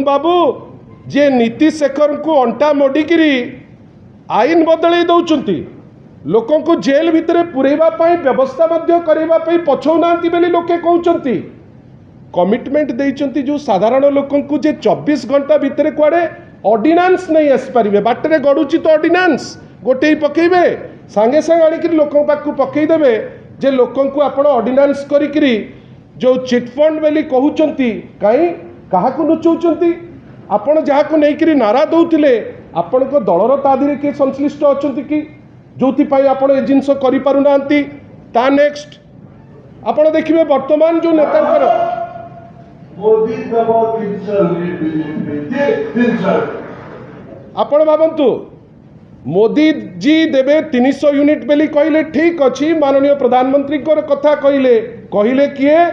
अरुण बाबू जे नीति शेखर को अंटा मोडिकी आईन बदल दौरान लोकों को जेल भितर पुरेवाई व्यवस्था करने पछौना लोके कहते कमिटमेंट देइचंती जो साधारण लोकों को जे 24 घंटा भितर कुआडे ऑर्डिनेंस नहीं आसपारे बाटर गड़ुची तो ऑर्डिनेंस गोटे ही पकेबे सांगे सांगे आणिक लोकों पाक पकईदेवे जे लोकों को आपण ऑर्डिनेंस करी जो चिटफंड बेली कहउचंती कहीं कहा लुचौचंती आपण जहाँ को लेकिन नारा दौले आपण को दलर तादी किए संश्लिष्ट अच्छा कि जो आप जिनस करना नेक्स्ट आपण देखिए वर्तमान जो नेता आपण भावतु मोदी जी देवे 300 यूनिट बेली कहले ठीक अच्छी माननीय प्रधानमंत्री कथा कहले कहले किए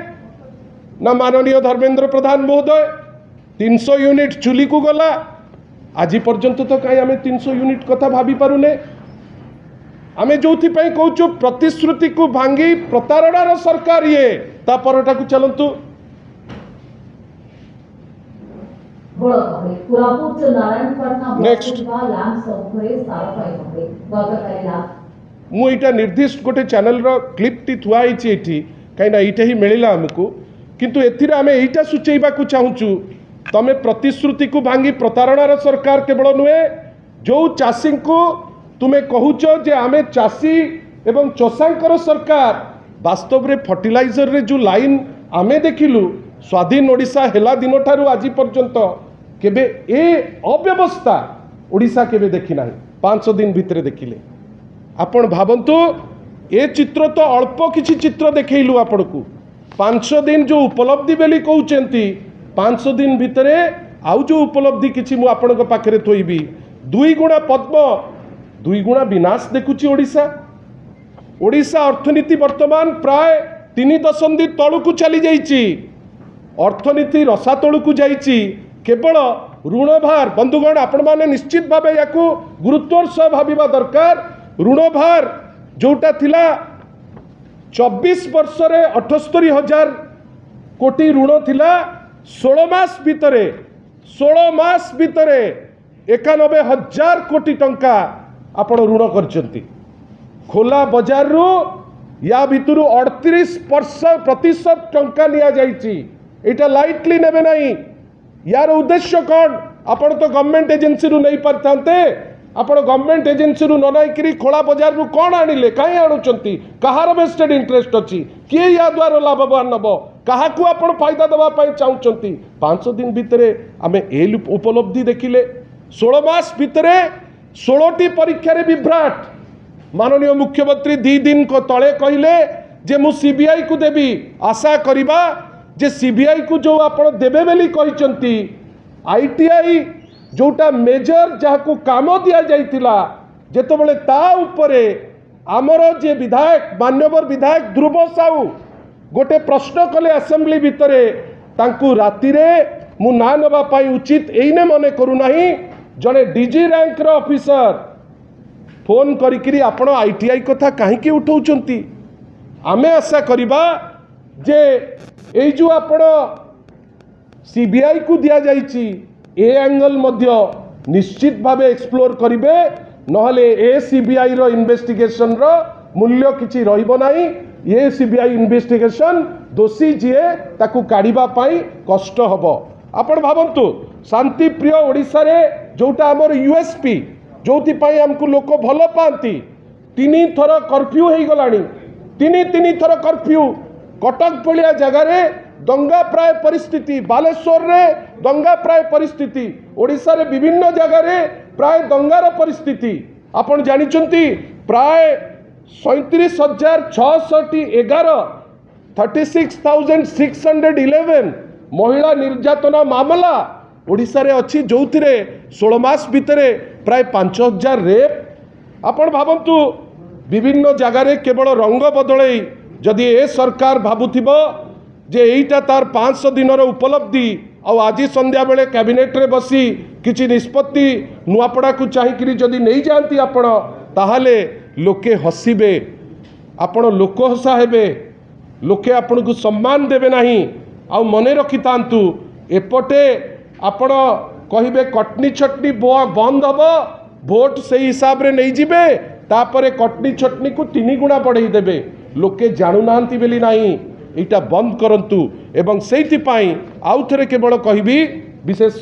ना माननीय धर्मेंद्र प्रधान महोदय 300 यूनिट चुली को गला आज पर्यंत तो कहीं आम 300 यूनिट कथा भाभी पारुने आम जो कहूँ प्रतिश्रुति को भांगी प्रतारणार सरकार ये तापरटा को चलतु नेक्स्ट मुझे निर्दिष्ट गोटे चैनल क्लिप टी थुआई कहीं यहाँ ही मिलला आमको किंतु एथिरे आम यहीटा सूचेबा को चाहूँ तमें प्रतिश्रुति को भांगी प्रतारणार सरकार केवल नुहे जो चाषी को तुम्हें कहूच जे आमे चाषी एवं चषांकर सरकार वास्तव में फर्टिलाइजर रे जो लाइन आमे देखिलु स्वाधीन ओडिशा हेला दिन ठारू आज पर्यंत केबे ए अव्यवस्था ओडिशा केबे देखी ना 500 दिन भितर देखिले आपण भावंतु ए चित्र तो अल्प किछि चित्र देखैलु आपण को 500 दिन जो उपलब्धि बेली कहउचंती 500 दिन भितर आउ जो उपलब्धि किछि मु आपण को पाखरे थोइबी 2 गुणा पद्म 2 गुणा विनाश देखुची ओडिशा ओडिशा अर्थनीति वर्तमान प्राय 3 दशंधि तलू को चली जाइए अर्थनीति रसा तलू को जाइए केवल ऋण भार बंधुगण आपण माने निश्चित भाव या गुरुत्वर सह भाविबा दरकार ऋण भार जोटा थिला 24 वर्ष रे 78,000 कोटी ऋण थिला 16 मास भितर 91,000 कोटी टंका आपण ऋण करचंती खोला बाजार रु या भितरु 38% टंका निया जाइची एटा लाइटली नेबे नहीं यार उद्देश्य कौन आपण तो गवर्नमेंट एजेंसी रु नहीं पारथांते आपण गवर्नमेंट एजेंसी रु न नहीं करी खोला बाजार रु कौन आनिले काई आनुचंती कहार वेस्टेड इंटरेस्ट अछि किए या द्वारा लाभवान नबो कहा को आपण फायदा दबा पाई चाहउचंती 500 दिन भितरे आमे ए उपलब्धि देखिले 16 मास भितरे 16टी परीक्षा रे विभ्राट माननीय मुख्यमंत्री 2 दिन को तले कहले जे मु सीबीआई को देवी आशा करिबा जे सीबीआई को जो आपण देबे बेली कहिचंती आईटीआई जोटा मेजर जहाँ को काम दिया जाइतिला जेतबेले ता उपरे आमर जे विधायक मान्यवर विधायक ध्रुव साहू गोटे प्रश्न कले असेंबली भितरे तांकु राति रे मु ना नबा पाई उचित एइने मने करू नाही जने डीजी रैंक रो ऑफिसर फोन करिकरी आपण आईटीआई कथा काहेकि उठाउचंती आमे आशा करिबा जे एई जो आपण सीबीआई को दिया जाइची ए एंगल मध्य निश्चित भावे एक्सप्लोर करिवे नहले ए सीबीआई रो इन्वेस्टिगेशन रो मूल्य किछि रहिबो नाही ये सीबीआई इन्वेस्टिगेशन दोषी जीए ताकू काढ़िबा पाई कष्ट हबो आपण भावंतु शांति प्रिय ओडिसा रे जोटा हमर यूएसपी जोथि पाई हमको लोक भल पाती 3 थर कर्फ्यू हो गलानी 3 थर कर्फ्यू कटक भलिया जगार दंगा प्राय परिस्थिति बालेश्वर रे दंगा प्राय परिस्थिति ओडिशा रे विभिन्न जगार प्राय दंगार परिस्थिति आपण जानिचंती प्राय 37,611 36,611 महिला निर्यातना मामला ओडिशा रे अच्छी जो 16 मास भितर प्राय 5,000 रेप आपण भावंतु विभिन्न जगार केवल रंग बदल जदि ए सरकार भावुथिबो जे एईटा तार 500 दिनर उपलब्धि आज संध्या बेले कैबिनेट रे बसी किछि निष्पत्ति नुआपड़ा को चाहिए जदि नहीं जाती आपण ताहाले लोके हसिबे आपण लोक हसा हेबे लोके आपण को सम्मान देबे नहीं आ मने रखि तांतु एपटे आपण कहिबे कटनी छटनी बंद हम भोट से हिसाब रे नहीं जिबे तापरे कटनी छटनी को 3 गुणा बढ़ाई देबे लोके जानू नांती बेली नाही एटा बंद करंतु एवं सेति पई आउ थरे केवल कहिबी विशेष